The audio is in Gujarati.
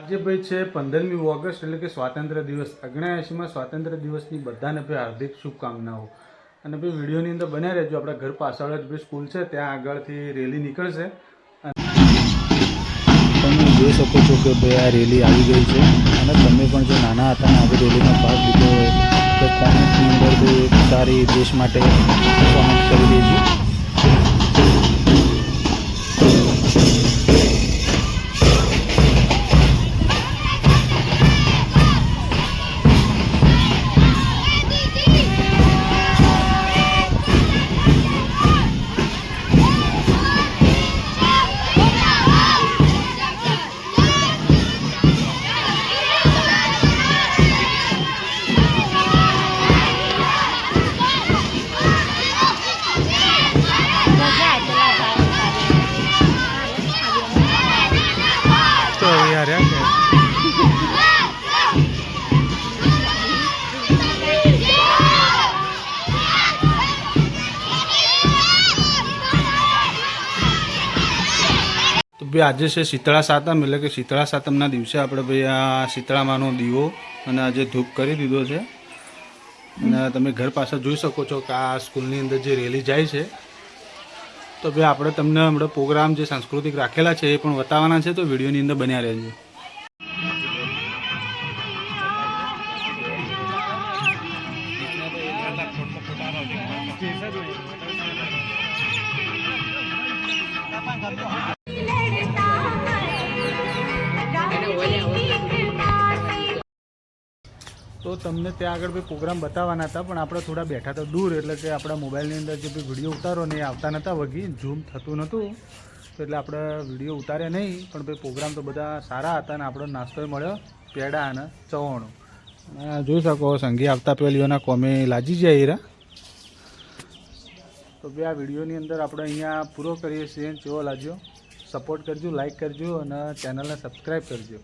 આજે ભાઈ છે 15મી ઓગસ્ટ એટલે કે સ્વાતંત્ર્ય દિવસ 79માં સ્વાતંત્ર્ય દિવસની બધાને ભાઈ હાર્દિક શુભકામનાઓ। અને ભાઈ વિડીયોની અંદર બન્યા રહેજો। આપણા ઘર પાછળ જ ભાઈ સ્કૂલ છે, ત્યાં આગળથી રેલી નીકળશે। તમે જોઈ શકો છો કે ભાઈ આ રેલી આવી ગઈ છે અને તમે પણ જો નાના હતા ને આવી રેલીમાં ભાગ લીધો હોય તો કોમેન્ટની અંદર ભાઈ એક સારી દેશ માટે કોમેન્ટ કરી દેજો। તો ભાઈ આજે છે શીતળા સાતમ, એટલે કે શીતળા સાતમના દિવસે આપણે ભાઈ આ શીતળામાનો દીવો અને આજે ધૂપ કરી દીધો છે। અને તમે ઘર પાસે જોઈ શકો છો કે આ સ્કૂલની અંદર જે રેલી જાય છે, તો ભાઈ આપણે તમને હમણાં પ્રોગ્રામ જે સાંસ્કૃતિક રાખેલા છે એ પણ બતાવવાના છે, તો વિડીયોની અંદર બન્યા રહેજો। તો તમને ત્યાં આગળ ભાઈ પ્રોગ્રામ બતાવવાના હતા, પણ આપણે થોડા બેઠા તો દૂર, એટલે કે આપણા મોબાઈલની અંદર જે ભાઈ વિડીયો ઉતારો ને એ આવતા નહોતા, વગી ઝૂમ થતું નહોતું, તો એટલે આપણે વિડીયો ઉતાર્યા નહીં। પણ ભાઈ પ્રોગ્રામ તો બધા સારા હતા અને આપણો નાસ્તો મળ્યો પેડા અને ચવાણું। જોઈ શકો સંગી આવતા પહેલીઓના કોમે લાજી જાય હીરા। તો ભાઈ આ વિડીયોની અંદર આપણે અહીંયા પૂરો કરીએ છીએ। કેવો લાગ્યો સપોર્ટ કરજો, લાઈક કરજો અને ચેનલને સબસ્ક્રાઈબ કરજો।